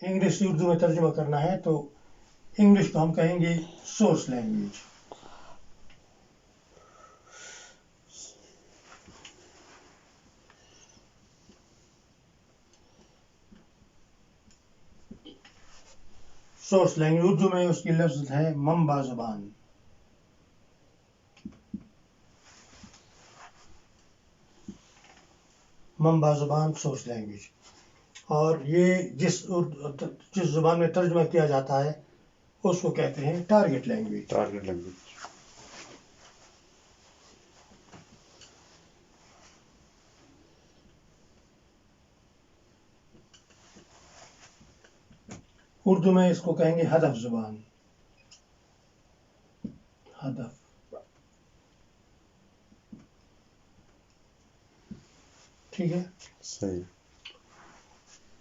English سے اردو میں ترجمہ کرنا ہے تو انگلش کو ہم کہیں گے source language. Source language Urdu میں اس کی لفظ ہے منبع زبان. منبع زبان سورس لینگویج. اور یہ جس زبان میں ترجمہ کیا جاتا ہے اس کو کہتے ہیں target language. Target language. Urdu میں اس کو کہیں گے ہدف زبان. ہدف. ٹھیک ہے. صحیح.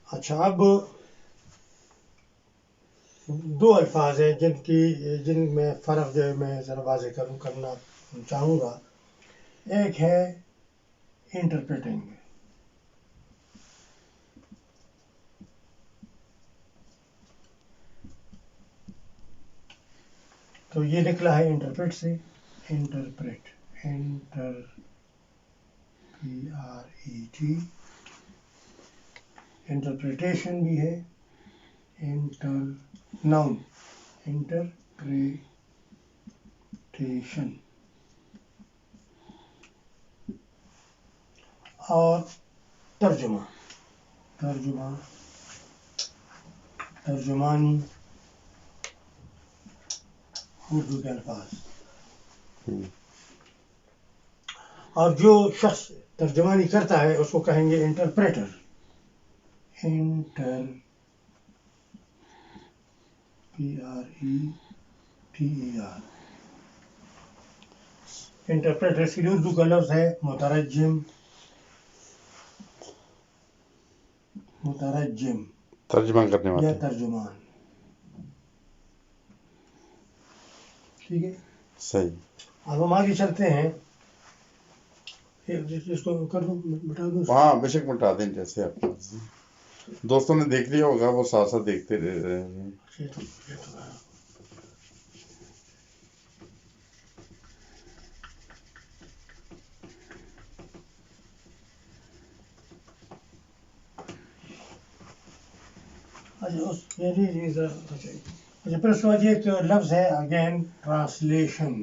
اچھا اب دو الفاظ ہیں جن میں فرق جو ہے میں ذرا واضح کرنا چاہوں گا. ایک ہے انٹرپریٹنگ. تو یہ نکلا ہے انٹرپریٹ سے. Interpret PRET. انٹرپریٹیشن بھی ہے. Noun interpretation. اور ترجمانی اردو کے الفاظ. اور جو شخص ترجمانی کرتا ہے اس کو کہیں گے انٹرپریٹر. PRETER. انٹرپریٹر کے لیے اردو کا لفظ ہے مترجم. ترجمہ کرنے یا والا. ترجمان. ٹھیک ہے. صحیح. اب ہم آگے چلتے ہیں. اس کو کر دوں بتا دوں. ہاں بے شک مٹا دیں جیسے آپ کو. دوستوں نے دیکھ لیا ہوگا وہ ساتھ ساتھ دیکھتے رہے ہیں. اچھا پھر اس کے بعد ایک لفظ ہے اگین ٹرانسلیشن.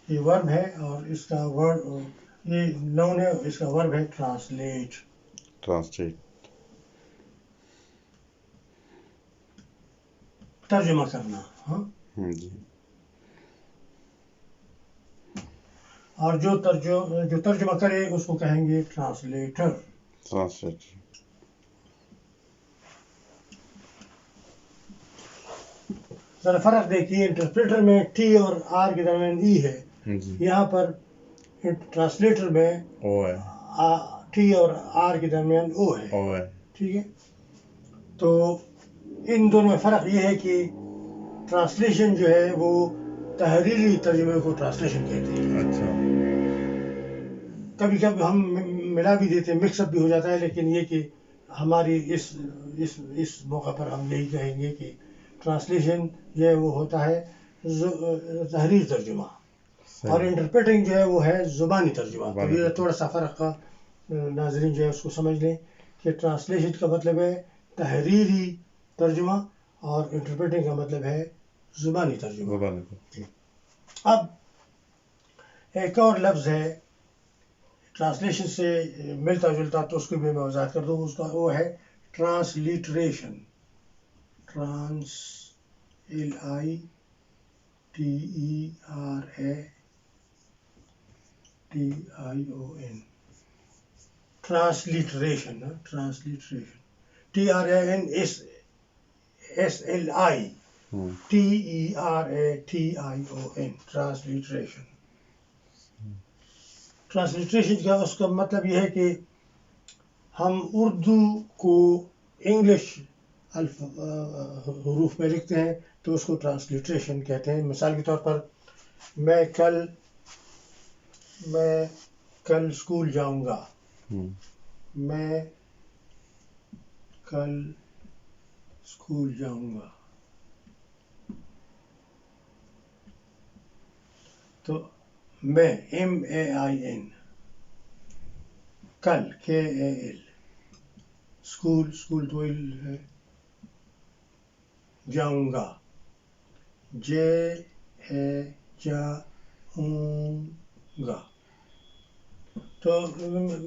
یہ ورب ہے اور اس کا یہ نون ہے. اس کا ورب ہے ٹرانسلیٹ. ترجمہ کرنا. ہاں جی. اور جو ترجمہ کرے اس کو کہیں گے ٹرانسلیٹر. ذرا فرق دیکھیے. انٹرپریٹر میں ٹی اور آر کے درمیان ای ہے. یہاں پر ٹرانسلیٹر میں ٹی اور آر کے درمیان او ہے. ٹھیک ہے. تو ان دونوں میں فرق یہ ہے کہ ٹرانسلیشن جو ہے وہ تحریری ترجمے کو ٹرانسلیشن کہتے ہیں. اچھا. کبھی کبھی ہم ملا بھی دیتے ہیں, مکس اپ بھی ہو جاتا ہے, لیکن یہ کہ ہماری اس موقع پر ہم یہی کہیں گے کہ ٹرانسلیشن جو ہے وہ ہوتا ہے تحریر ترجمہ. اور انٹرپریٹنگ جو ہے وہ ہے زبانی ترجمہ. تو یہ تھوڑا سا فرق کا ناظرین جو ہے اس کو سمجھ لیں کہ ٹرانسلیشن کا مطلب ہے تحریری ترجمہ اور انٹرپریٹنگ کا مطلب ہے زبانی ترجمہ. اب ایک اور لفظ ہے ٹرانسلیشن سے ملتا جلتا, تو اس کو بھی میں وضاحت کر دوں. اس کا وہ ہے transliteration. LITERATION. Transliteration. TRANSLITERATION. Transliteration. Transliteration کا اس کا مطلب یہ ہے کہ ہم اردو کو انگلش حروف میں لکھتے ہیں تو اس کو ٹرانسلیٹریشن کہتے ہیں. مثال کے طور پر میں کل اسکول جاؤں گا. ہوں، میں کل اسکول جاؤں گا. تو میں MAIN کل KAL اسکول تو ہے جاؤں گا جاؤں گا. تو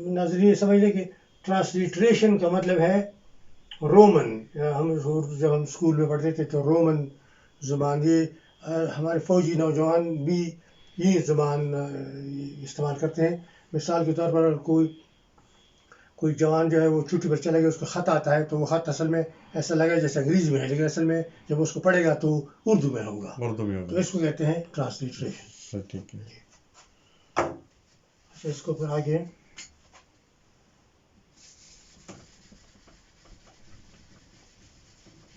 ناظرین یہ سمجھ لیں کہ ٹرانسلیٹریشن کا مطلب ہے رومن. ہم جب ہم اسکول میں پڑھتے تھے تو رومن زبان، یہ ہمارے فوجی نوجوان بھی یہ زبان استعمال کرتے ہیں. مثال کے طور پر اگر کوئی جوان جو ہے وہ چھٹی پر چلے گا، اس کو خط آتا ہے تو وہ خط اصل میں ایسا لگا جیسے انگریزی میں ہے، لیکن اصل میں جب اس کو پڑھے گا تو اردو میں ہوگا. اردو میں تو ہوگا. اس کو کہتے ہیں ٹرانسلیٹریشن. ٹھیک ہے. اس کو پھر آگے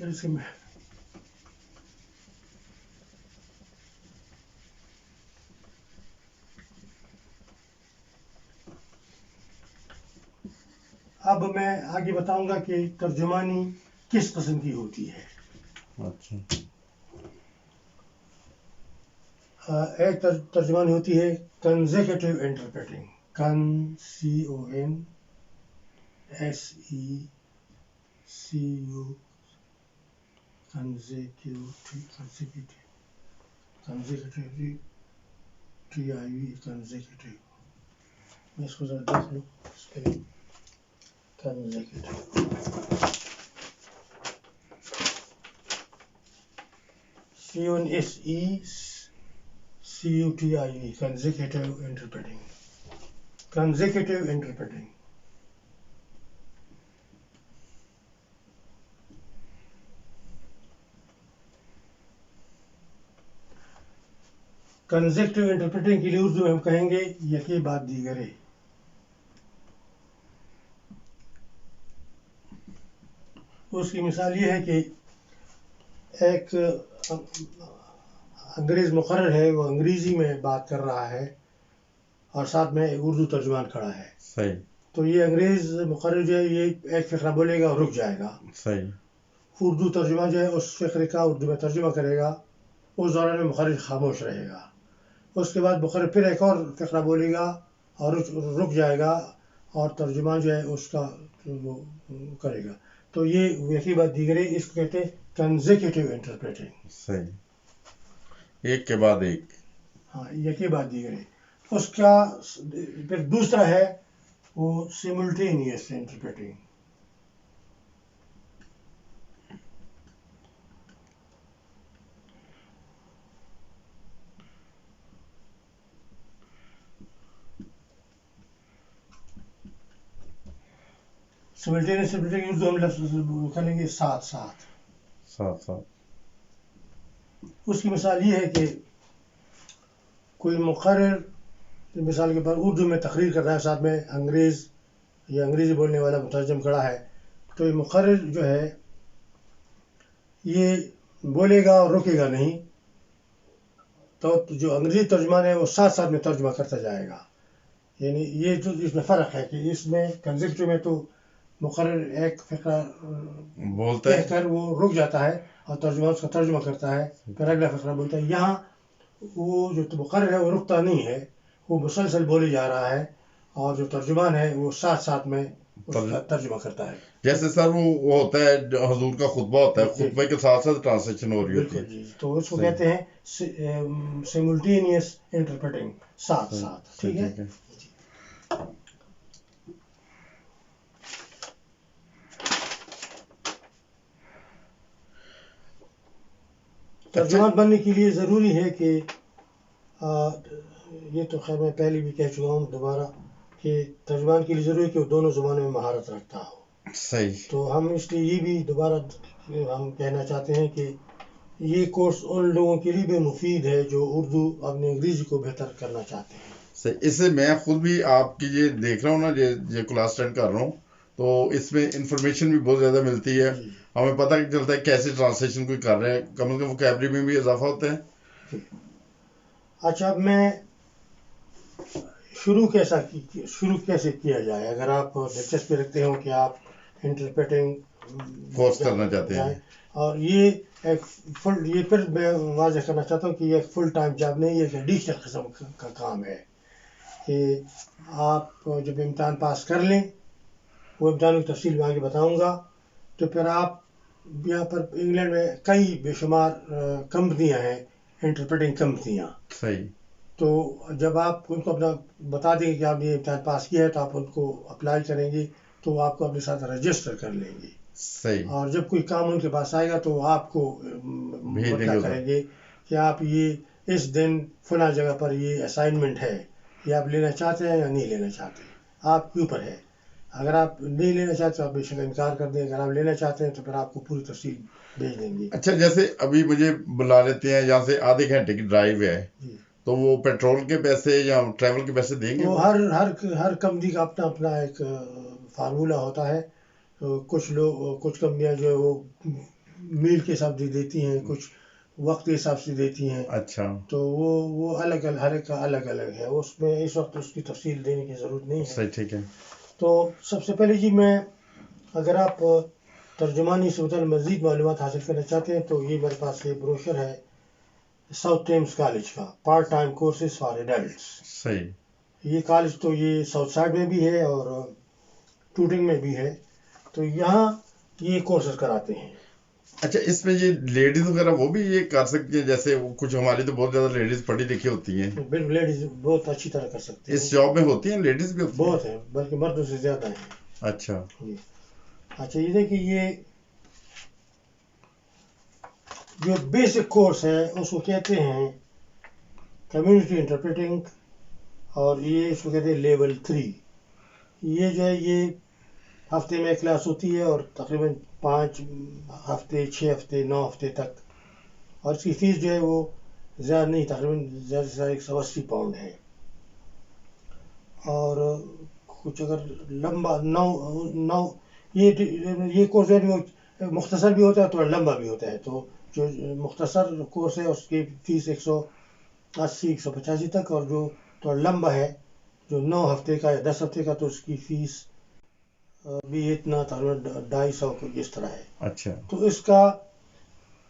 اس میں اب میں آگے بتاؤں گا کہ ترجمانی کس قسم کی ہوتی ہے. اچھا. ایک ترجمانی ہوتی ہے consecutive interpreting. CONSECU consecutive TIV consecutive. میں اس کو ذرا دیکھ لوں. Consecutive CONSECUTIV consecutive interpreting. Consecutive interpreting consecutive interpreting کے لیے اردو میں ہم کہیں گے یکے بعد دیگرے. اس کی مثال یہ ہے کہ ایک انگریز مقرر ہے، وہ انگریزی میں بات کر رہا ہے اور ساتھ میں اردو ترجمان کھڑا ہے. صحیح. تو یہ انگریز مقرر جو ہے یہ ایک فقرہ بولے گا اور رک جائے گا. صحیح. اردو ترجمہ جو ہے اس فقرے کا اردو میں ترجمہ کرے گا. اس دوران میں مقرر خاموش رہے گا. اس کے بعد مقرر پھر ایک اور فقرہ بولے گا اور رک جائے گا اور ترجمہ جو ہے اس کا وہ کرے گا. تو یہ یکی بعد دیگرے، اس کو کہتے ہیں کنزیکٹیو انٹرپریٹنگ. صحیح. ایک کے بعد ایک. ہاں، یکی بعد دیگرے. اس کا پھر دوسرا ہے وہ سیملٹینیس انٹرپریٹنگ. سیملٹینیس انٹرپریٹنگ اردو ہم لفظ کریں گے ساتھ ساتھ. ساتھ ساتھ. اس کی مثال یہ ہے کہ کوئی مقرر مثال کے پر اردو میں تقریر کر رہا ہے، ساتھ میں انگریز یا انگریزی بولنے والا مترجم کھڑا ہے. تو یہ مقرر جو ہے یہ بولے گا اور رکے گا نہیں. تو جو انگریزی ترجمان ہے وہ ساتھ ساتھ میں ترجمہ کرتا جائے گا. یعنی یہ جو اس میں فرق ہے کہ اس میں کنزیکٹیو میں تو مقرر ایک فقرہ بولتا کہہ ہے. کر وہ رک جاتا ہے اور ترجمان اس کا ترجمہ کرتا ہے، پھر اگلا فقرہ بولتا ہے. یہاں وہ جو مقرر ہے وہ رکتا نہیں ہے، وہ مسلسل بولے جا رہا ہے اور جو ترجمان ہے وہ ساتھ ساتھ میں اس کا ترجمہ کرتا ہے. جیسے سر وہ ہوتا ہے جو حضور کا خطبہ ہوتا ہے، خطبے کے ساتھ ساتھ ٹرانسلیشن ہو رہی ہوتی ہے. بالکل جی. تو اس کو کہتے ہیں سیملٹینیس انٹرپریٹنگ، ساتھ ساتھ. ٹھیک ہے. ترجمان بننے کے لیے ضروری ہے کہ یہ تو خیر میں پہلے بھی کہہ چکا ہوں دوبارہ کہ ترجمان کے لیے ضروری ہے کہ وہ دونوں زبانوں میں مہارت رکھتا ہو. صحیح. تو ہم اس لیے یہ بھی دوبارہ ہم کہنا چاہتے ہیں کہ یہ کورس ان لوگوں کے لیے بھی مفید ہے جو اردو اپنے انگریزی کو بہتر کرنا چاہتے ہیں. صحیح. اس سے میں خود بھی آپ کی یہ دیکھ رہا ہوں نا، یہ کلاس اٹینڈ کر رہا ہوں، تو اس میں انفارمیشن بھی بہت زیادہ ملتی ہے. ہمیں پتہ چلتا ہے کیسے ٹرانسلیشن کوئی کر رہے ہیں، کم از کم ووکیبلری میں بھی اضافہ ہوتا ہے. اچھا، اب میں شروع کیسے کیا جائے. اگر آپ دلچسپی رکھتے ہو کہ آپ انٹرپریٹنگ کورس کرنا چاہتے ہیں. اور یہ پھر میں واضح کرنا چاہتا ہوں کہ یہ ایک فل ٹائم جاب نہیں ہے، ایک ایڈیشنل قسم کا کام ہے کہ آپ جب امتحان پاس کر لیں، وہ امتحان کی تفصیل میں آگے بتاؤں گا، تو پھر آپ یہاں پر انگلینڈ میں کئی بے شمار کمپنیاں ہیں، انٹرپریٹنگ کمپنیاں. صحیح. تو جب آپ ان کو اپنا بتا دیں گے کہ آپ نے امتحان پاس کیا ہے تو آپ ان کو اپلائی کریں گے، تو آپ کو اپنے ساتھ رجسٹر کر لیں گے. صحیح. اور جب کوئی کام ان کے پاس آئے گا تو آپ کو مطلع کریں گے کہ آپ یہ اس دن فلاں جگہ پر یہ اسائنمنٹ ہے، یہ آپ لینا چاہتے ہیں یا نہیں لینا چاہتے، آپ کے اوپر ہے. اگر آپ نہیں لینا چاہتے تو آپ بے شک انکار کر دیں. اگر آپ لینا چاہتے ہیں تو پھر آپ کو پوری تفصیل بھیج دیں گے. اچھا، جیسے ابھی مجھے بلا لیتے ہیں یہاں سے آدھے گھنٹے کی ڈرائیو ہے، تو وہ پیٹرول کے پیسے یا ٹریول کے پیسے دیں گے؟ تو ہر کمپنی کا اپنا ایک فارمولہ ہوتا ہے. کچھ کمپنیاں جو ہے وہ میل کے حساب سے دیتی ہیں، کچھ وقت کے حساب سے دیتی ہیں. اچھا. تو وہ الگ ہر ایک کا الگ ہے. اس میں اس وقت اس کی تفصیل دینے کی ضرورت نہیں ہے. صحیح، ٹھیک ہے. تو سب سے پہلے جی اگر آپ ترجمانی سے مزید معلومات حاصل کرنا چاہتے ہیں تو یہ میرے پاس یہ بروشر ہے ساؤتھ ٹیمز کالج کا، part time courses for adults. صحیح. یہ کالج تو یہ ساؤتھ سائڈ میں بھی ہے اور ٹوٹنگ میں بھی ہے، تو یہاں یہ کورسز کراتے ہیں. اچھا، اس میں یہ لیڈیز وغیرہ وہ بھی یہ کر سکتی ہیں؟ جیسے کچھ ہماری تو بہت زیادہ لیڈیز پڑھی لکھی ہوتی ہیں. بالکل، لیڈیز بہت اچھی طرح کر سکتی ہیں. اس جاب میں ہوتی ہیں لیڈیز بھی؟ بہت ہیں، بلکہ مردوں سے زیادہ ہیں. اچھا. اچھا، یہ دیکھیں، یہ جو بیسک کورس ہے اس کو کہتے ہیں کمیونٹی انٹرپریٹنگ، اور یہ اس کو کہتے ہیں لیول 3. یہ جو ہے یہ ہفتے میں کلاس ہوتی ہے اور تقریباً 5 ہفتے، 6 ہفتے، 9 ہفتے تک. اور اس کی فیس جو ہے وہ زیادہ نہیں، تقریباً زیادہ سے زیادہ 180 پاؤنڈ ہے. اور کچھ اگر لمبا یہ کورس جو ہے مختصر بھی ہوتا ہے، تھوڑا لمبا بھی ہوتا ہے. تو جو مختصر کورس ہے اس کی فیس 180 185 تک، اور جو تھوڑا لمبا ہے جو 9 ہفتے کا یا 10 ہفتے کا، تو اس کی فیس بھی اتنا تقریباً 250 کو اس طرح ہے. اچھا. تو اس کا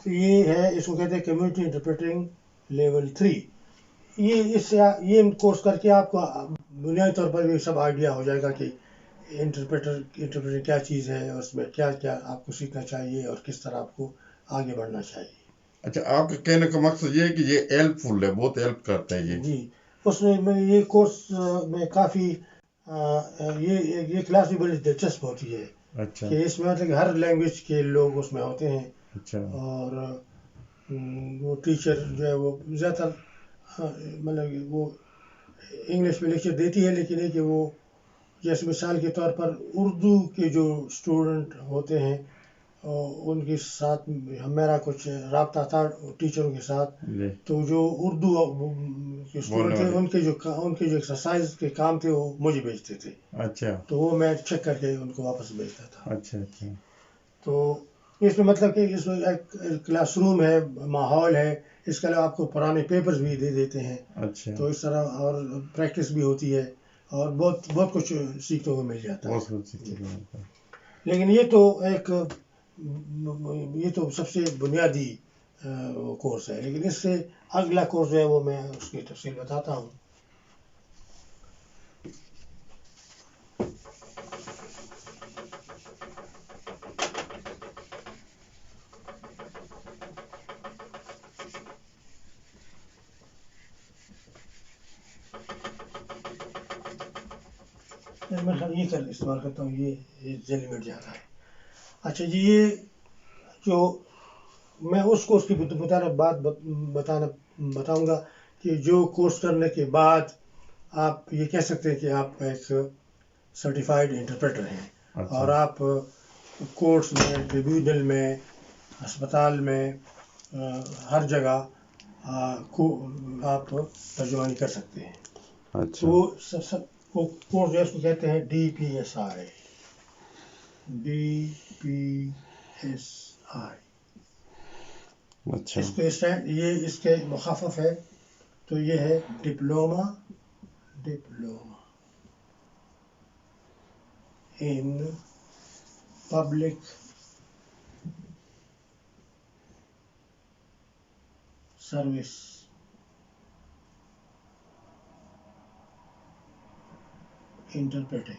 یہ ہے، اس کو کہتے ہیں کمیونٹی انٹرپریٹنگ لیول 3. یہ کورس کر کے آپ کو بنیادی طور پر یہ سب آئیڈیا ہو جائے گا کہ انٹرپریٹر کیا چیز ہے، اس میں کیا کیا آپ کو سیکھنا چاہیے اور کس طرح آپ کو آگے بڑھنا چاہیے. اچھا، آپ کا کہنے کا مقصد یہ ہے کہ یہ ہیلپ فل ہے، بہت ہیلپ کرتا ہے یہ. جی، اس میں یہ کورس میں کافی یہ کلاس بھی بڑی دلچسپ ہوتی ہے. اچھا. کہ اس میں مطلب کہ ہر لینگویج کے لوگ اس میں ہوتے ہیں. اچھا. اور وہ ٹیچر جو ہے وہ زیادہ تر مطلب کہ وہ انگلش میں لیکچر دیتی ہے، لیکن یہ کہ وہ جیسے مثال کے طور پر اردو کے جو اسٹوڈنٹ ہوتے ہیں ان کے ساتھ میرا کچھ رابطہ تھا ٹیچروں کے ساتھ. تو جو اردو کے اسٹوڈنٹ تھے ان کے جو ایکسرسائز کے کام تھے وہ مجھے بھیجتے تھے. اچھا. تو وہ میں چیک کر کے ان کو واپس بھیجتا تھا. اچھا. اچھا. تو اس میں مطلب کہ اس میں ایک کلاس روم ہے، ماحول ہے. اس کے علاوہ آپ کو پرانے پیپرز بھی دے دیتے ہیں. اچھا. تو اس طرح اور پریکٹس بھی ہوتی ہے اور بہت کچھ سیکھنے کو مل جاتا ہے. لیکن یہ تو سب سے بنیادی کورس ہے. لیکن اس سے اگلا کورس جو ہے وہ میں اس کی تفصیل بتاتا ہوں. میں یہ استعمال کرتا ہوں، یہ جلدی مٹ جاتا ہے. اچھا جی، یہ جو میں اس کورس کی بتاؤں گا کہ جو کورس کرنے کے بعد آپ یہ کہہ سکتے ہیں کہ آپ ایک سرٹیفائیڈ انٹرپریٹر ہیں. اور آپ کورٹس میں، ٹریبیونل میں، ہسپتال میں، ہر جگہ آپ ترجمانی کر سکتے ہیں. اچھا. وہ کورس جو ہے اس کو کہتے ہیں DPSI. اچھا. اس کے مخفف ہے، تو یہ ہے diploma diploma in public service interpreting.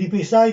DPSI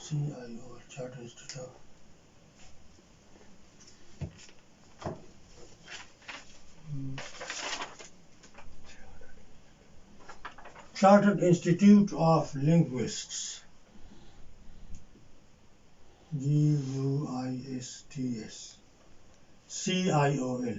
CIO, Chartered Institute of Chartered Institute of Linguists, GUISTS, CIOL।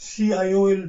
CIOL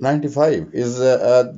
95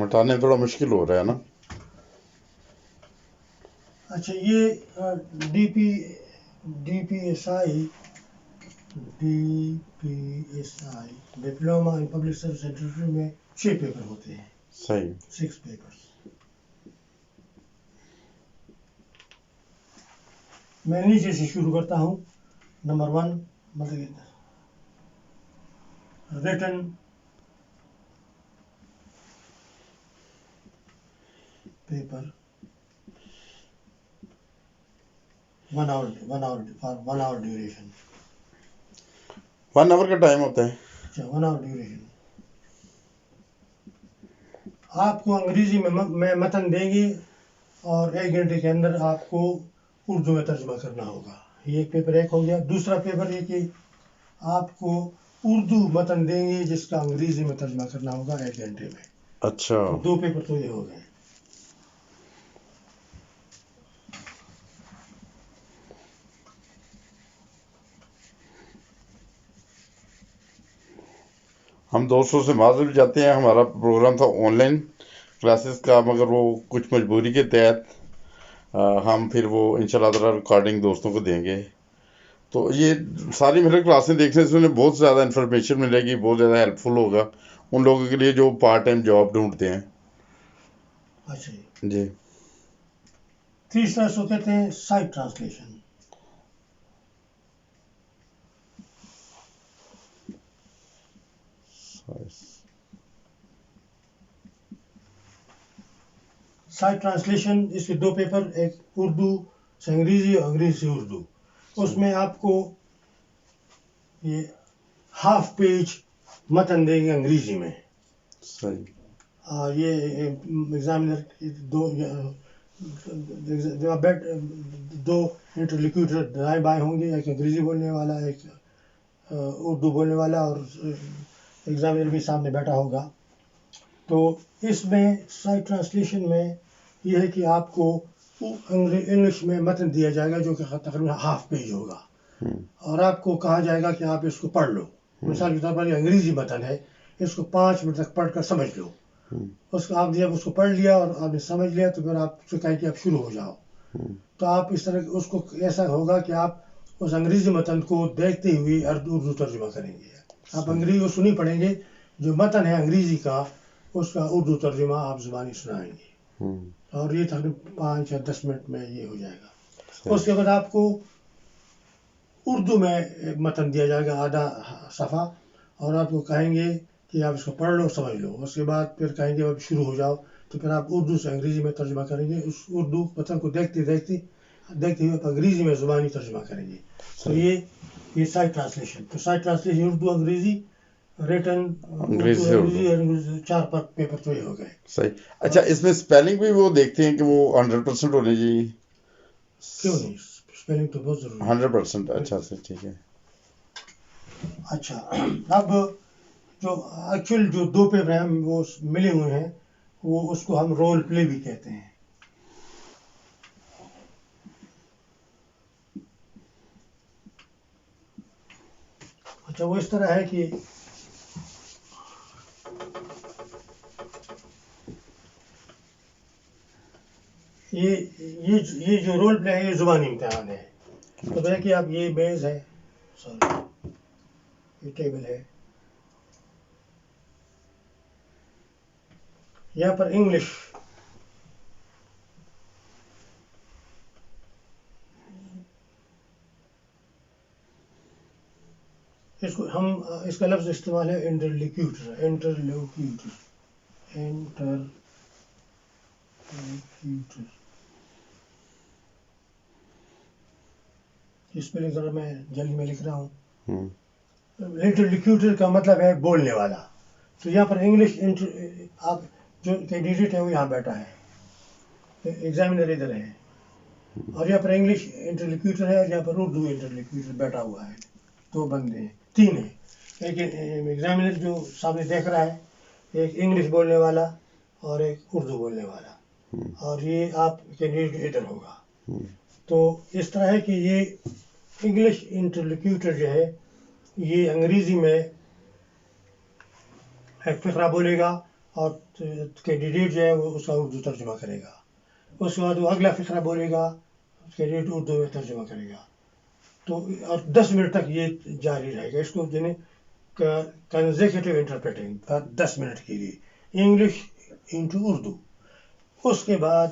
مٹانے میں تھوڑا مشکل ہو رہا ہے نا. اچھا یہ DPSI diploma in public service secretary میں 6 پیپر ہوتے ہیں. صحیح. 6 پیپرس. میں نیچے سے شروع کرتا ہوں. نمبر 1 مطلب return paper 1 hour duration. 1 hour کا ٹائم ہوتا ہے. اچھا 1 hour ڈیوریشن. آپ کو انگریزی میں متن دیں گے اور 1 گھنٹے کے اندر آپ کو اردو میں ترجمہ کرنا ہوگا. یہ پیپر 1 ہو گیا. دوسرا پیپر یہ کہ آپ کو اردو متن دیں گے جس کا انگریزی میں ترجمہ کرنا ہوگا 1 گھنٹے میں. اچھا. 2 پیپر تو یہ ہو گئے. ہم دوستوں سے معذرت چاہتے ہیں، ہمارا پروگرام تھا آن لائن کلاسز کا، مگر وہ کچھ مجبوری کے تحت ہم پھر وہ انشاءاللہ تعالی ریکارڈنگ دوستوں کو دیں گے. تو یہ ساری میرے کلاسیں دیکھنے سے انہیں بہت زیادہ انفارمیشن ملے گی، بہت زیادہ ہیلپ فل ہوگا ان لوگوں کے لیے جو پارٹ ٹائم جاب ڈھونڈتے ہیں. اچھا جی. تیسرا سو کہتے ہیں سائٹ ٹرانسلیشن. سائٹ ٹرانسلیشن اس کے 2 پیپر، ایک اردو سے انگریزی اور انگریزی سے اردو. اس میں آپ کو یہ ہاف پیج متن دیں گے انگریزی میں. صحیح. یہ ایگزامینر دو انٹرلیکیوٹر دائیں بائیں ہوں گے، ایک انگریزی بولنے والا ایک اردو بولنے والا، اور ایگزامینر بھی سامنے بیٹھا ہوگا. تو اس میں سائٹ ٹرانسلیشن میں یہ ہے کہ آپ کو انگلش میں متن دیا جائے گا جو کہ تقریباً ہاف پیج ہوگا، اور آپ کو کہا جائے گا کہ آپ اس کو پڑھ لو. مثال کے طور پر یہ انگریزی متن ہے، اس کو 5 منٹ تک پڑھ کر سمجھ لو. اس کو آپ جب اس کو پڑھ لیا اور آپ نے سمجھ لیا تو پھر آپ سے کہیں کہ آپ شروع ہو جاؤ. تو آپ اس طرح اس کو ایسا ہوگا کہ آپ اس انگریزی متن کو دیکھتے ہوئے اردو ترجمہ کریں گے. آپ انگریزی کو سنی پڑھیں گے، جو متن ہے انگریزی کا اس کا اردو ترجمہ آپ زبانی سنائیں گے، اور یہ تقریباً 5 یا 10 منٹ میں یہ ہو جائے گا. اس کے بعد آپ کو اردو میں متن دیا جائے گا آدھا صفحہ، اور آپ کو کہیں گے کہ آپ اس کو پڑھ لو سمجھ لو. اس کے بعد پھر کہیں گے اب شروع ہو جاؤ، تو پھر آپ اردو سے انگریزی میں ترجمہ کریں گے. اس اردو متن کو دیکھتے ہوئے آپ انگریزی میں زبانی ترجمہ کریں گے. تو یہ سائٹ ٹرانسلیشن. تو سائٹ ٹرانسلیشن اردو انگریزی، ریٹن انگریزی 4 پیپر تو یہ ہو گئے. صحیح. اچھا اس میں اسپیلنگ بھی وہ دیکھتے ہیں کہ وہ 100% ہونے چاہیے؟ کیوں نہیں، اسپیلنگ تو بہت ضروری ہے. 100%. اچھا سر، ٹھیک ہے. اچھا اب جو ایکچوئل جو 2 پیپر ہیں وہ ملے ہوئے ہیں، وہ اس کو ہم رول پلے بھی کہتے ہیں. اچھا وہ اس طرح ہے کہ یہ جو رول پلے ہے یہ زبانی امتحان ہے. تو دیکھیے آپ، یہ میز ہے، یہ ٹیبل ہے، یہاں پر انگلش اس کو ہم اس کا لفظ استعمال ہے انٹرلیکیوٹر. اسپیلنگ ذرا میں جلدی میں لکھ رہا ہوں. انٹرلیکیوٹر کا مطلب ہے بولنے والا. تو یہاں پر انگلش آپ جو کینڈیڈیٹ ہے وہ یہاں بیٹھا ہے، ایگزامینر ادھر ہے، اور یہاں پر انگلش انٹرلیکیوٹر ہے، اور یہاں پر اردو انٹرلیکیوٹر بیٹھا ہوا ہے. 2 بندے ہیں، 3 ہیں. ایک ایگزامینر جو سامنے دیکھ رہا ہے، ایک انگلش بولنے والا اور ایک اردو بولنے والا، اور یہ آپ کینڈیڈیٹ ادھر ہوگا. تو اس طرح ہے کہ یہ انگلش انٹرلیکیوٹر جو ہے یہ انگریزی میں ایک فقرہ بولے گا، اور کینڈیڈیٹ جو ہے وہ اس کا اردو ترجمہ کرے گا. اس کے بعد وہ اگلا فقرہ بولے گا, کینڈیڈیٹ اردو میں ترجمہ کرے گا. تو اور 10 منٹ تک یہ جاری رہے گا. اس کو جنہیں کنزیکیٹو انٹرپریٹنگ 10 منٹ کے لیے, انگلش انٹو اردو. اس کے بعد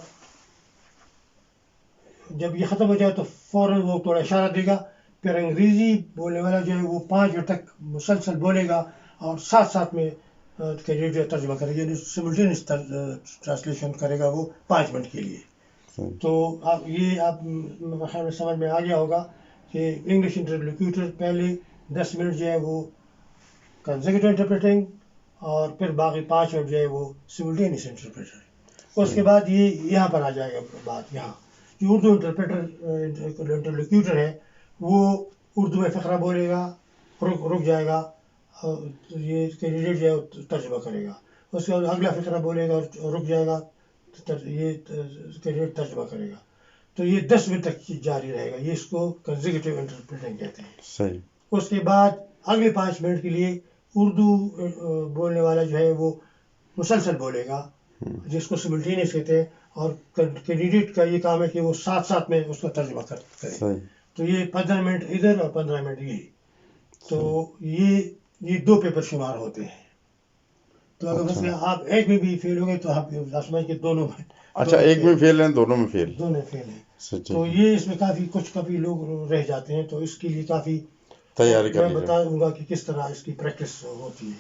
جب یہ ختم ہو جائے تو فوراً وہ تھوڑا اشارہ دے گا, پھر انگریزی بولنے والا جو ہے وہ 5 منٹ تک مسلسل بولے گا اور ساتھ ساتھ میں کینڈیڈیٹ ترجمہ کرے گا, یعنی سملٹینس ٹرانسلیشن کرے گا وہ 5 منٹ کے لیے. تو یہ آپ خیال میں سمجھ میں آ گیا ہوگا کہ انگلش انٹرلوکیوٹر پہلے 10 منٹ جو ہے وہ کنزیکیٹو انٹرپریٹنگ اور پھر باقی 5 منٹ جو ہے وہ سملٹینس انٹرپریٹر. اس کے بعد یہ یہاں پر آ جائے گا بات, یہاں جو اردو انٹرلوکیوٹر ہے وہ اردو میں فقرہ بولے گا, رک جائے گا, یہ کینڈیڈیٹ جو ہے ترجمہ کرے گا. اس کے بعد اگلا فقرہ بولے گا اور رک جائے گا, یہ کینڈیڈیٹ ترجمہ کرے گا. تو یہ 10 منٹ تک جاری رہے گا. یہ اس کو کنزیکیٹو انٹرپریٹنگ کہتے ہیں. صحیح. اس کے بعد اگلے 5 منٹ کے لیے اردو بولنے والا جو ہے وہ مسلسل بولے گا, جس کو سملٹینیس کہتے ہیں, اور کینڈیڈیٹ کا یہ کام ہے کہ وہ ساتھ ساتھ میں اس کا ترجمہ کرے. تو یہ 15 منٹ ادھر اور 15 منٹ یہ. تو یہ 2 پیپر شمار ہوتے ہیں. تو اگر اس میں آپ ایک میں بھی فیل ہو گئے تو آپ سمجھ کے دونوں میں. اچھا, ایک میں فیل ہیں, دونوں میں فیل. دونوں فیل ہیں. تو یہ اس میں کافی لوگ رہ جاتے ہیں. تو اس کے لیے کافی تیاری میں بتاؤں گا کہ کس طرح اس کی پریکٹس ہوتی ہے.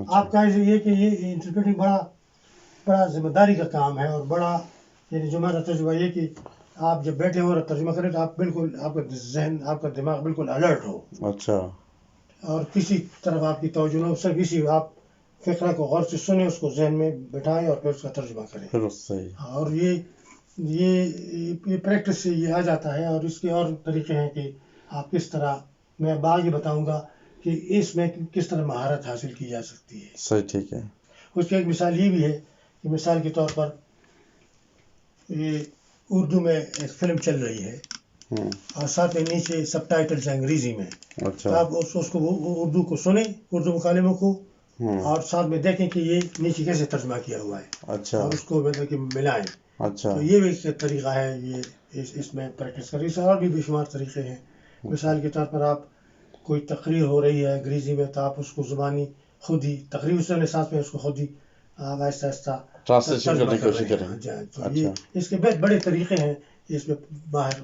آپ کا یہ کہ یہ انٹرپریٹنگ بڑا ذمہ داری کا کام ہے, اور بڑا یعنی جو میرا تجربہ یہ کہ آپ جب بیٹھے ہو اور ترجمہ کریں تو آپ بالکل, آپ کا ذہن, آپ کا دماغ بالکل الرٹ ہو. اچھا. اور کسی طرف آپ کی توجہ نہ ہو, صرف اسی آپ فقرہ کو غور سے سنیں, اس کو ذہن میں بٹھائیں اور پھر اس کا ترجمہ کریں. صحیح. اور یہ پریکٹس سے یہ آ جاتا ہے. اور اس کے اور طریقے ہیں کہ آپ کس طرح, میں بعد یہ بتاؤں گا کہ اس میں کس طرح مہارت حاصل کی جا سکتی ہے. صحیح, ٹھیک ہے. اس کی ایک مثال یہ بھی ہے کہ مثال کے طور پر یہ اردو میں ایک فلم چل رہی ہے اور ساتھ میں نیچے سب ٹائٹلز ہیں انگریزی میں. اچھا. آپ اس کو اردو کو سنیں, اردو مکالموں کو, اور ساتھ میں دیکھیں کہ یہ نیچے کیسے ترجمہ کیا ہوا ہے. اچھا. اور اس کو مطلب کہ ملائیں. اچھا. تو یہ بھی ایک طریقہ ہے, یہ اس میں پریکٹس کریں. اس اور بھی بے شمار طریقے ہیں. مثال کے طور پر آپ کوئی تقریر ہو رہی ہے انگریزی میں, تو آپ اس کو زبانی خود ہی تقریر سننے ساتھ میں اس کو خود ہی آپ آہستہ آہستہ ٹرانسلیشن کرنے کی کوشش کریں. یہ اس کے بڑے طریقے ہیں اس میں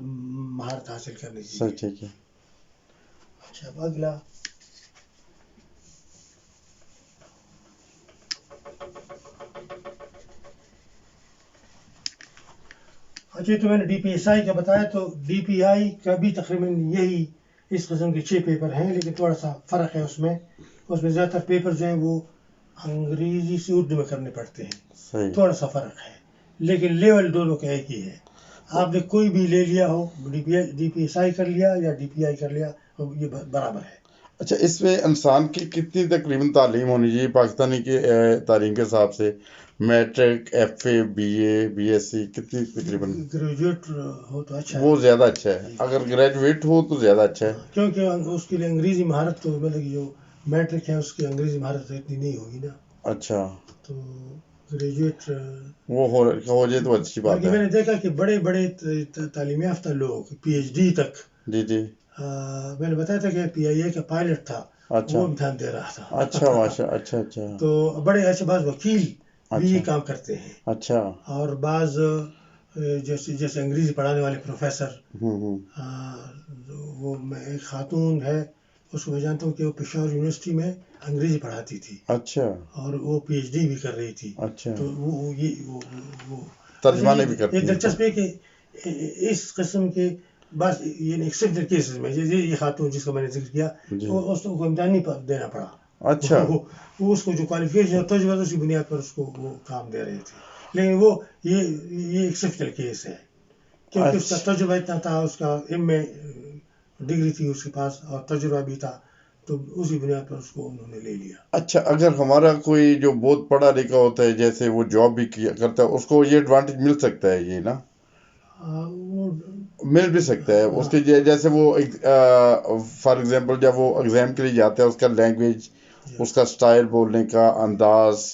مہارت حاصل کرنے کی. صحیح, ٹھیک ہے. اچھا, اب اگلا اچھا, تو میں نے ڈی پی ایس آئی کا بتایا. تو ڈی پی آئی کا بھی تقریباً یہی اس قسم کے 6 پیپر ہیں, لیکن تھوڑا سا فرق ہے اس میں زیادہ تر پیپر جو ہیں وہ انگریزی سے اردو میں کرنے پڑتے ہیں. تھوڑا سا فرق ہے, لیکن لیول دونوں کا ایک ہی ہے. آپ نے کوئی بھی لے لیا ہو, ڈی پی ایس آئی کر لیا یا ڈی پی آئی کر لیا, یہ برابر ہے. اچھا, اس میں انسان کی کتنی تقریباً تعلیم ہونی چاہیے پاکستانی کی تعلیم کے حساب سے؟ Matric, F A, B A, B S C, کتنی تقریباً؟ گریجویٹ ہو تو اچھا ہے, وہ زیادہ اچھا ہے. اگر گریجویٹ ہو تو زیادہ اچھا ہے, کیونکہ اس کے لیے انگریزی مہارت تو مطلب جو میٹرک ہے اس کی انگریزی مہارت اتنی نہیں ہوگی نا. اچھا. تو گریجویٹ وہ ہو جائے تو اچھی بات ہے. میں نے دیکھا کہ بڑے تعلیم یافتہ لوگ پی ایچ ڈی تک, جی میں نے بتایا تھا کہ پی آئی اے کا پائلٹ تھا, وہ امتحان دے رہا تھا. اچھا, ماشاء. اچھا. تو بڑے ایسے بعض وکیل بھی یہ کام کرتے ہیں. اچھا. اور بعض جیسے انگریزی پڑھانے والے پروفیسر, وہ ایک خاتون ہے, اس کو میں جانتا ہوں کہ وہ پشاور یونیورسٹی میں انگریزی پڑھاتی تھی. اچھا. اور وہ پی ایچ ڈی بھی کر رہی تھی. اچھا. تو وہ ترجمہ بھی کرتی ہے. دلچسپ ہے کہ اس قسم کے بس یعنی ایکسیپشنل کیسز میں یہ خاتون جس کا میں نے ذکر کیا, اس کو امتحان نہیں دینا پڑا. اچھا. وہ اس کو جو کوالیفیکیشن اور تجربہ اسی بنیاد پر اس کو وہ کام دے رہے تھے. لیکن وہ یہ ایکسیپشنل کیس ہے, کیونکہ اس کا تجربہ اتنا تھا, اس کا ایم اے ڈگری تھی اس کے پاس اور تجربہ بھی تھا, تو اسی بنیاد پر اس کو انہوں نے لے لیا. اچھا, اگر ہمارا کوئی جو بہت پڑھا لکھا ہوتا ہے, جیسے وہ جاب بھی کرتا ہے, اس کو یہ ایڈوانٹیج مل سکتا ہے, یہ نا مل بھی سکتا ہے اس کے, جیسے وہ فار ایگزامپل جب وہ ایگزام کے لیے جاتا ہے, اس کا لینگویج, اس کا سٹائل بولنے کا انداز,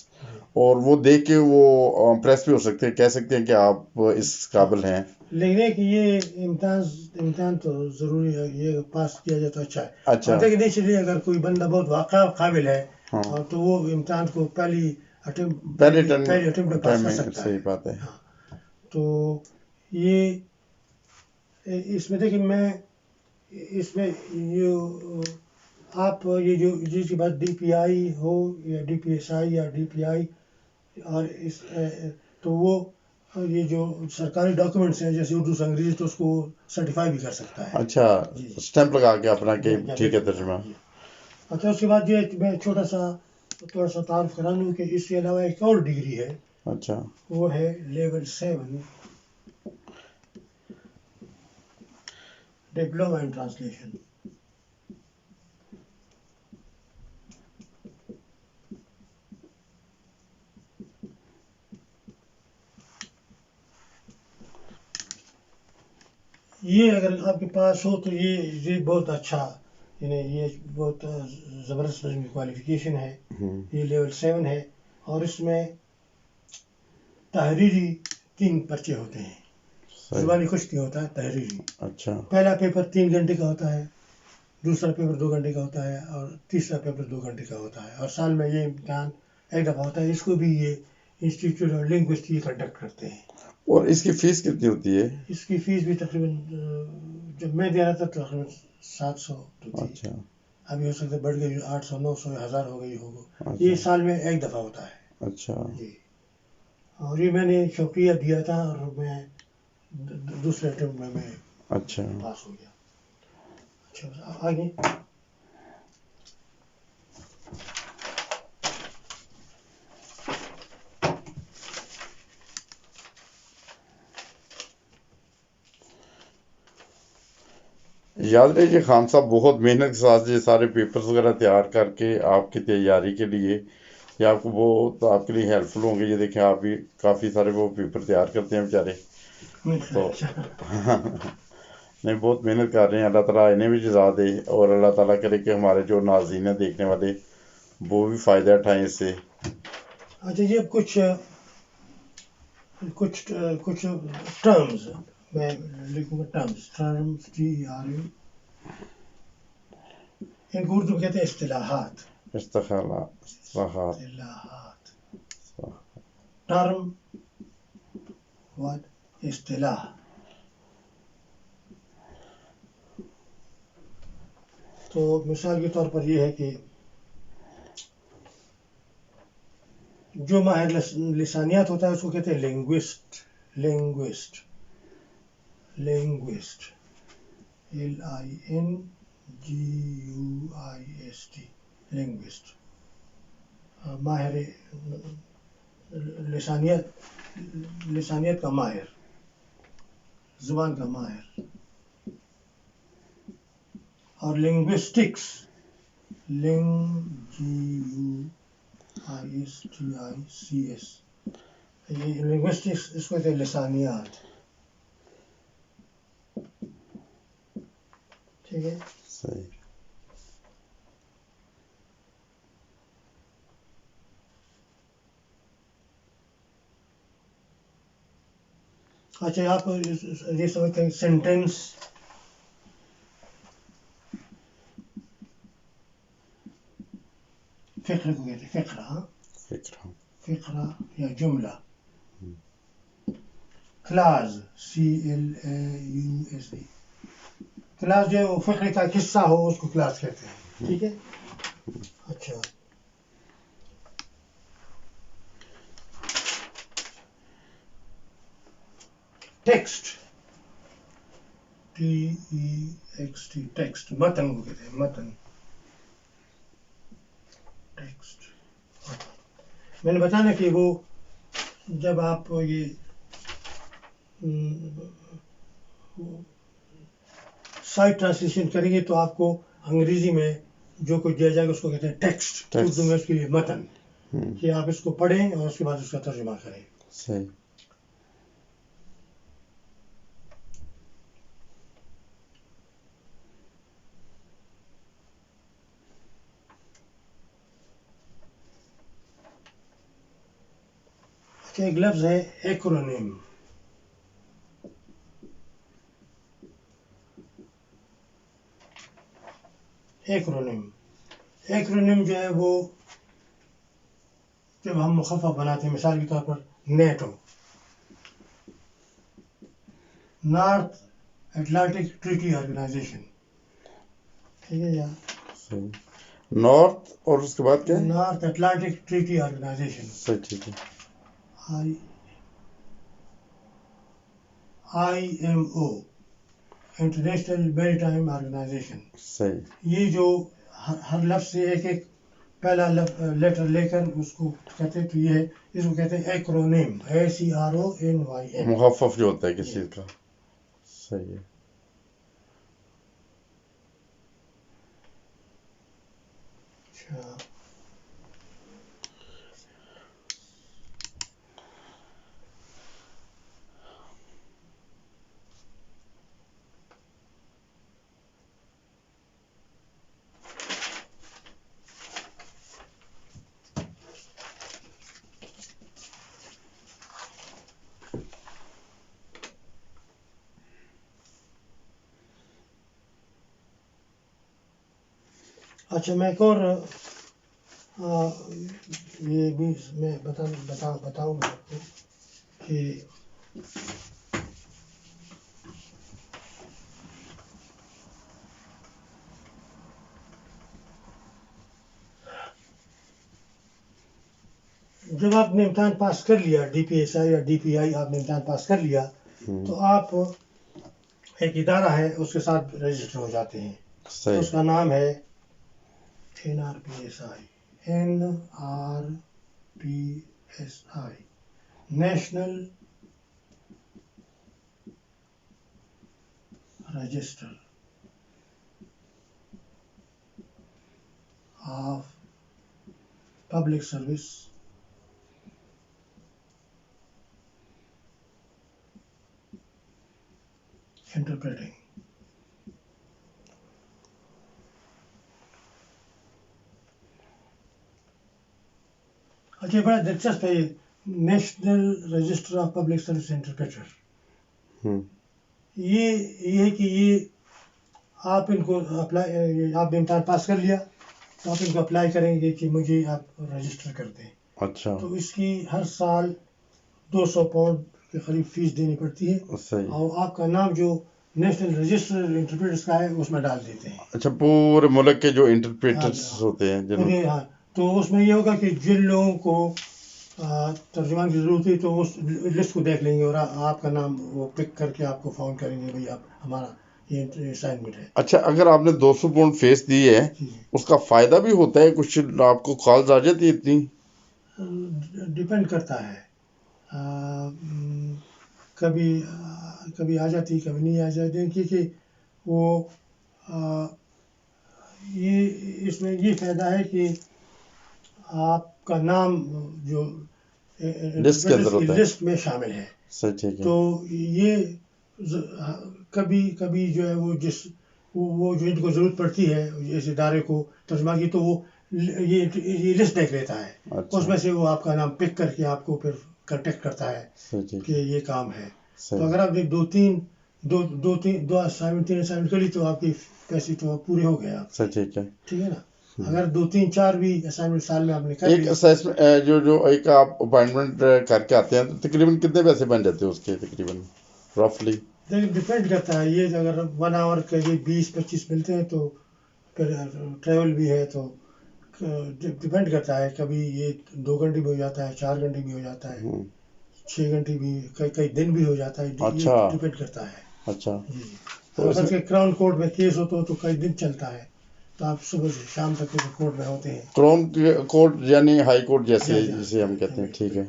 اور وہ دیکھ کے وہ امپریس بھی ہو سکتے ہیں، کہہ سکتے ہیں کہ آپ اس قابل ہیں. لیکن کہ یہ امتحان تو ضروری ہے، یہ پاس کیا جائے تو اچھا ہے. اچھا. اور دیکھیں چلیے اگر کوئی بندہ بہت واقع قابل ہے ہاں، اور تو وہ امتحان کو پہلی پہلے اٹمپٹ میں پاس ٹائم کر میں سکتا صحیح ہے. بات ہے. ہاں تو یہ اس میں دیکھیں میں اس میں یہ آپ یہ جو جس کی بات ڈی پی آئی ہو یا ڈی پی ایس آئی یا ڈی پی آئی اور اس تو وہ یہ جو سرکاری ڈاکیومنٹس ہیں جیسے اردو سے انگریزی تو اس کو سرٹیفائی بھی کر سکتا ہے. اچھا، جی اسٹیمپ لگا کے اپنا کہ ٹھیک ہے بالکل. ترجمہ. جی. اچھا اس کے بعد یہ میں تھوڑا سا تعارف کرا لوں کہ اس کے علاوہ ایک اور ڈگری ہے، اچھا. وہ ہے لیول 7 ڈپلوما ان ٹرانسلیشن. یہ اگر آپ کے پاس ہو تو یہ بہت اچھا، یعنی یہ بہت زبردست قسم کی کوالیفیکیشن ہے. یہ لیول 7 ہے اور اس میں تحریری 3 پرچے ہوتے ہیں. زبانی کچھ نہیں ہوتا ہے، تحریری. اچھا. پہلا پیپر 3 گھنٹے کا ہوتا ہے، دوسرا پیپر 2 گھنٹے کا ہوتا ہے اور تیسرا پیپر 2 گھنٹے کا ہوتا ہے. اور سال میں یہ امتحان ایک دفعہ ہوتا ہے. اس کو بھی یہ انسٹیٹیوٹ آف لنگوسٹ یہ کنڈکٹ کرتے ہیں. اور اس کی فیس کتنی ہوتی ہے؟ اس کی فیس بھی تقریباً جب میں دے رہا تھا تقریباً 700 تو تھی. اچھا. ابھی ہو سکتا ہے بڑھ گئی 800 900 1000 ہو گئی ہوگا. اچھا. یہ سال میں ایک دفعہ ہوتا ہے. اچھا. جی. اور یہ میں نے شوقیہ دیا تھا اور میں دوسرے اٹمپٹ میں اچھا. پاس ہو گیا. اچھا آگے. یاد رہیے خان صاحب بہت محنت کے ساتھ یہ سارے پیپرز وغیرہ تیار کر کے آپ کی تیاری کے لیے یہ آپ کو بہت آپ کے لیے ہیلپ فل ہوں گے. یہ دیکھیں آپ بھی کافی سارے وہ پیپر تیار کرتے ہیں بیچارے تو نہیں بہت محنت کر رہے ہیں. اللہ تعالیٰ انہیں بھی جزا دے اور اللہ تعالیٰ کرے کہ ہمارے جو ناظرین ہیں دیکھنے والے وہ بھی فائدہ اٹھائیں اس سے. اچھا یہ کچھ ٹرمز میں لکھوں گا. ٹرمز TRM ان کو اردو میں کہتے ہیں اصطلاحات. اصطلاحات. ٹرم واٹ اصطلاح. تو مثال کے طور پر یہ ہے کہ جو ماہر لسانیات ہوتا ہے اس کو کہتے ہیں لنگوسٹ. LINGUIST linguist. ماہر لسانیت کا ماہر، زبان کا ماہر. اور لنگوسٹکس لنگوسٹکس اس کو کہتے ہیں لسانیات. ٹھیک ہے. صحیح. اچھا آپ یہ سمجھتے ہیں سینٹینس فقرے کو کہتے ہیں فقرہ یا جملہ. کلاز CLAUSE کلاس جو ہے وہ فقرے کا قصہ ہو اس کو کلاس کہتے ہیں. ٹھیک ہے. اچھا ٹیکسٹ ٹیکسٹ متن کو کہتے ہیں. متن ٹیکسٹ. میں نے بتانا کہ وہ جب آپ یہ سائٹ ٹرانسلیشن کریں گے تو آپ کو انگریزی میں جو کچھ دیا جائے گا اس کو کہتے ہیں ٹیکسٹ. اردو میں اس کے لیے متن کہ آپ اس کو پڑھیں اور اس کے بعد اس کا ترجمہ کریں. صحیح. کہ ایک لفظ ہے ایکرونیم. ایکرونیم جو ہے وہ جب ہم مخفف بناتے ہیں، مثال کے طور پر NATO, North Atlantic Treaty Organization, ٹھیک ہے یا نارتھ اور اس کے بعد کیا ہے؟ نارتھ اٹلانٹک ٹریٹی آرگنائزیشن، صحیح، ٹھیک ہے. IMO، انٹرنیشنل میری ٹائم آرگنائزیشن. صحیح. یہ جو ہر لفظ سے ایک ایک پہلا لیٹر لے کر اس کو کہتے ہیں، تو یہ ہے، اس کو کہتے ہیں ایکرونیم، ACRONYM. مخفف جو ہوتا ہے کسی چیز کا. صحیح ہے. اچھا، اچھا، میں ایک اور یہ بھی میں بتاؤں گا آپ کو کہ جب آپ نے امتحان پاس کر لیا، DPSI یا DPI آپ نے امتحان پاس کر لیا، تو آپ ایک ادارہ ہے اس کے ساتھ رجسٹر ہو جاتے ہیں. تو اس کا نام ہے NRPSI، national register of public service interpreting. اچھا، بڑا دلچسپ ہے national register of public service interpreter. یہ ہے کہ یہ آپ ان کو اپلائی، آپ نے امتحان پاس کر لیا تو آپ ان کو اپلائی کریں گے کہ مجھے آپ رجسٹر کر دیں. اچھا. تو اس کی ہر سال £200 کے قریب فیس دینی پڑتی ہے، اور آپ کا نام جو نیشنل رجسٹر انٹرپریٹرز کا ہے اس میں ڈال دیتے ہیں. اچھا، پورے ملک کے جو انٹرپریٹرز ہوتے ہیں ہاں، تو اس میں یہ ہوگا کہ جن لوگوں کو ترجمان کی ضرورت ہے تو اس لسٹ کو دیکھ لیں گے اور آپ کا نام وہ پک کر کے آپ کو فون کریں گے، بھائی آپ ہمارا یہ اسائنمنٹ ہے. اچھا، اگر آپ نے £200 فیس دی ہے، اس کا فائدہ بھی ہوتا ہے کچھ؟ آپ کو کالز آ جاتی ہے اتنی؟ ڈپینڈ کرتا ہے، کبھی آ جاتی، کبھی نہیں آ جاتی، کیونکہ وہ یہ اس میں یہ فائدہ ہے کہ آپ کا نام جو لسٹ کے اندر ہوتا ہے، لسٹ میں شامل ہے. صحیح، ٹھیک ہے. تو یہ کبھی جو ہے وہ جو ان کو ضرورت پڑتی ہے اس ادارے کو ترجمہ کی، تو وہ یہ لسٹ دیکھ لیتا ہے. اس میں سے وہ آپ کا نام پک کر کے آپ کو پھر کنٹیکٹ کرتا ہے کہ یہ کام ہے. تو اگر آپ نے دو اسائنمنٹ 3 اسائنمنٹ کری تو آپ کی پیسے تو پورے ہو گئے. آپ ٹھیک ہے، ٹھیک ہے نا. اگر 2-3-4 بھی اسائنمنٹ سال میں آپ نے کر ایک جو ایک آپ اپائنٹمنٹ کر کے آتے ہیں تو تقریباً کتنے پیسے بن جاتے ہیں اس کے؟ تقریباً رفلی ڈپینڈ کرتا ہے. یہ اگر 1 آور کے لیے 20-25 ملتے ہیں تو پھر ٹریول بھی ہے تو ڈپینڈ کرتا ہے. کبھی یہ 2 گھنٹے بھی ہو جاتا ہے، 4 گھنٹے بھی ہو جاتا ہے، 6 گھنٹے بھی، کئی دن بھی ہو جاتا ہے. یہ ڈپینڈ کرتا ہے. اچھا. اگر کراؤن کورٹ میں کیس ہوتا ہو تو کئی دن چلتا ہے، تو آپ صبح سے شام تک کورٹ میں ہوتے ہیں. کراؤن کورٹ یعنی ہائی کورٹ جسے ہم کہتے ہیں. ٹھیک ہے.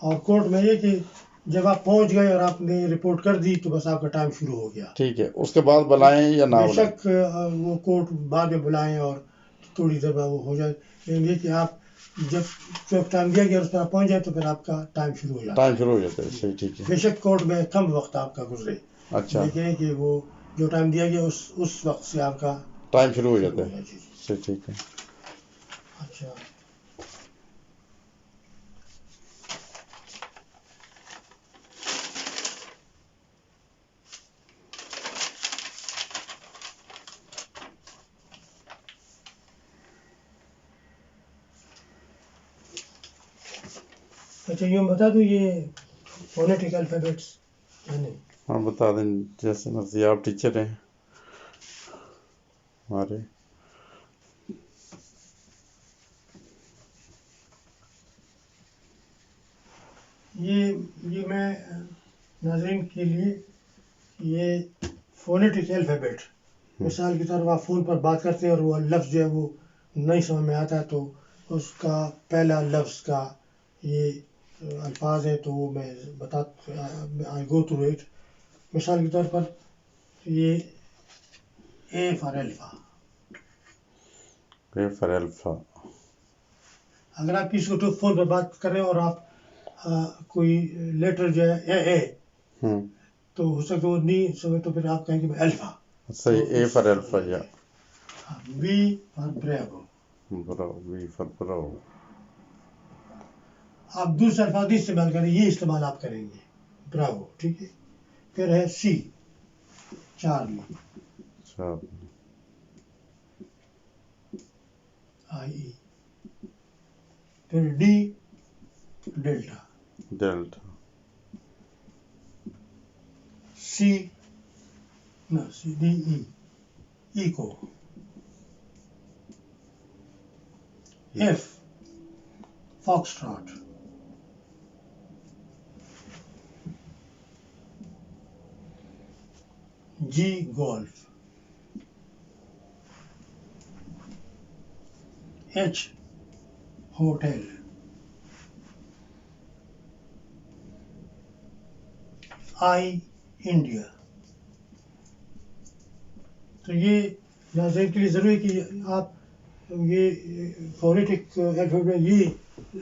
اور کورٹ میں یہ کہ جب آپ پہنچ گئے اور آپ نے رپورٹ کر دی تو بس آپ کا ٹائم شروع ہو گیا. ٹھیک ہے. اس کے بعد بلائیں یا نہ بے بلائیں؟ شک وہ کورٹ بعد میں بلائیں اور تھوڑی دیر بعد وہ ہو جائے، لیکن یہ کہ آپ جب ٹائم دیا گیا اس پر آپ پہنچ جائے تو پھر آپ کا ٹائم شروع ہو جاتا ہے. صحیح، ٹھیک ہے. بے شک کورٹ میں کم وقت آپ کا گزرے، اچھا، لیکن کہ وہ جو ٹائم دیا گیا اس وقت سے آپ کا ٹائم شروع ہو جاتا ہے. صحیح، ٹھیک ہے. اچھا، اچھا یوں بتا دوں یہ فونیٹک الفابیٹس یعنی ہاں بتا دیں جیسے مرضی، آپ ٹیچر ہیں ہمارے. یہ میں ناظرین کے لیے یہ فونیٹک الفابیٹ مثال کی طور آپ فون پر بات کرتے ہیں اور وہ لفظ جو ہے وہ نہیں سمجھ میں آتا ہے تو اس کا پہلا لفظ کا یہ الفاظ ہیں تو وہ میں آئی گو تھرو اٹ. مثال کے طور پر یہ A for alpha. A for alpha. اگر آپ کسی کو فون پر بات کر رہے ہیں اور آپ کوئی لیٹر جو ہے اے تو ہو سکتا ہے وہ نہیں سمجھ تو پھر آپ کہیں گے الفا. صحیح، اے فار الفا یا B for bravo. Bravo, B for bravo. آپ دوسرے الفاظ نہیں استعمال کریں، یہ استعمال آپ کریں گے براوو. ٹھیک ہے. پھر ہے سی چارلی، آئی ای. پھر D delta. Delta. C D E echo. F foxtrot. G golf. H hotel. I India. تو یہ ناظرین کے لیے ضروری ہے کہ آپ یہ فونیٹک الفابیٹ یہ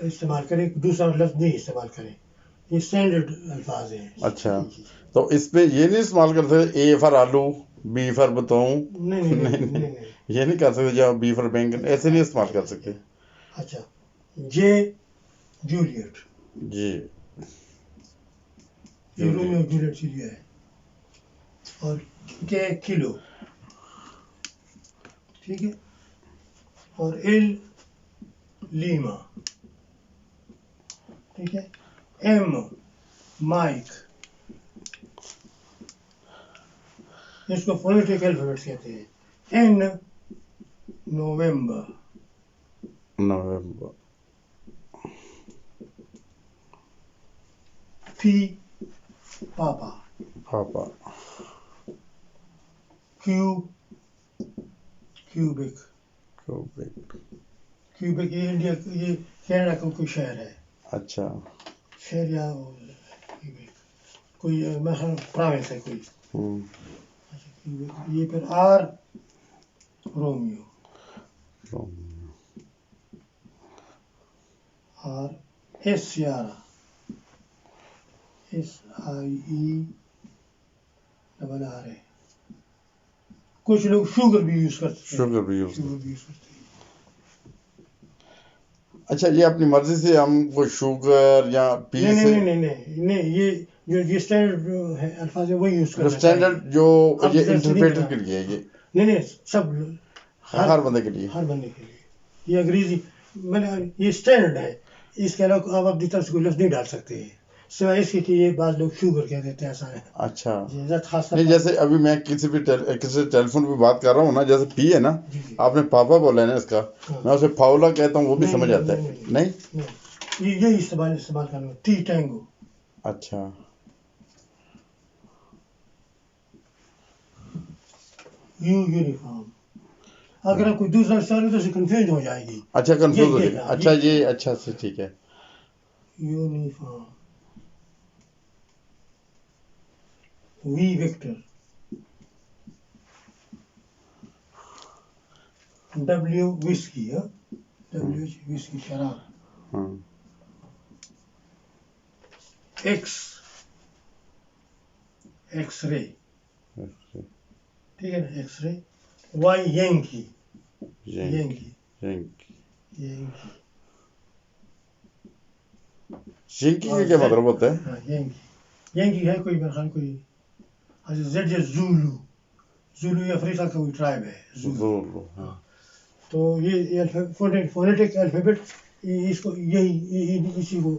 استعمال کریں، دوسرا لفظ نہیں استعمال کریں. یہ اسٹینڈرڈ الفاظ ہیں. اچھا تو اس پہ یہ نہیں استعمال کر سکتے اے فار آلو، بی فار بتاؤں؟ نہیں. یہ نہیں کر سکتے جب بی فار بینگن ایسے نہیں استعمال کر سکتے. اچھا جے جولیٹ. جی یہ رومیو جولیٹ سے لیا ہے. اور کے کلو. ٹھیک ہے. اور ایل لیما. ٹھیک ہے. M mic. اس کو فونیٹک الفابیٹس کہتے ہیں. این نومبر. نومبر. پی پاپا. پاپا. کیو کیوبک. کیوبک یہ انڈیا یہ کینیڈا کا کوئی شہر ہے. اچھا شہر یا کوئی پروونس ہے کوئی. یہ پھر آر رومیو. اور ایس سیارہ. S I E double are ہے. کچھ لوگ شوگر بھی یوز کرتے ہیں. شوگر بھی یوز کرتے ہیں. اچھا یہ اپنی مرضی سے ہم کوئی شوگر یا پی سے نہیں یہ جو اسٹینڈرڈ الفاظ ہے وہی یوز کرنا چاہیے. اسٹینڈرڈ جو یہ انٹرپریٹر کے لیے یہ نہیں سب ہر بندے کے لیے. ہر بندے کے لیے یہ انگریزی میں نے یہ اسٹینڈرڈ ہے. اس کے علاوہ آپ اپنی طرف سے کوئی لفظ نہیں ڈال سکتے ہیں سوائے اس کے کہ یہ بعض لوگ شوگر کہہ دیتے ہیں. ایسا ہے. اچھا خاص نہیں جیسے ابھی میں کسی ٹیلی فون پہ بات کر رہا ہوں نا، جیسے پی ہے نا، آپ نے پاپا بولا ہے نا اس کا، میں اسے پاؤلا کہتا ہوں وہ بھی سمجھ آتا ہے. نہیں یہی استعمال کرنا. T tango. اچھا یونیفارم. اگر آپ کوئی دوسرا استعمال تو اسے کنفیوژ ہو جائے گی. اچھا کنفیوز ہو جائے گا. اچھا یہ اچھا سے ٹھیک ہے. Uniform. V Victor. W whiskey. W whiskey شراب. X ray. ٹھیک ہے نا. X ray. وائی ینکی. ینکی کا کیا مطلب ہوتا ہے؟ ینکی ہے کوئی برخان کوئی. Z Zulu. زولو افریقہ کا کوئی ٹرائب ہے. زولو. تو یہ فونیٹک الفابیٹ اس کو یہی اسی کو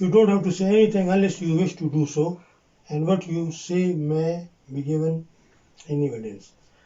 You don't have to say anything unless you wish to do so, and what you say may be given in evidence.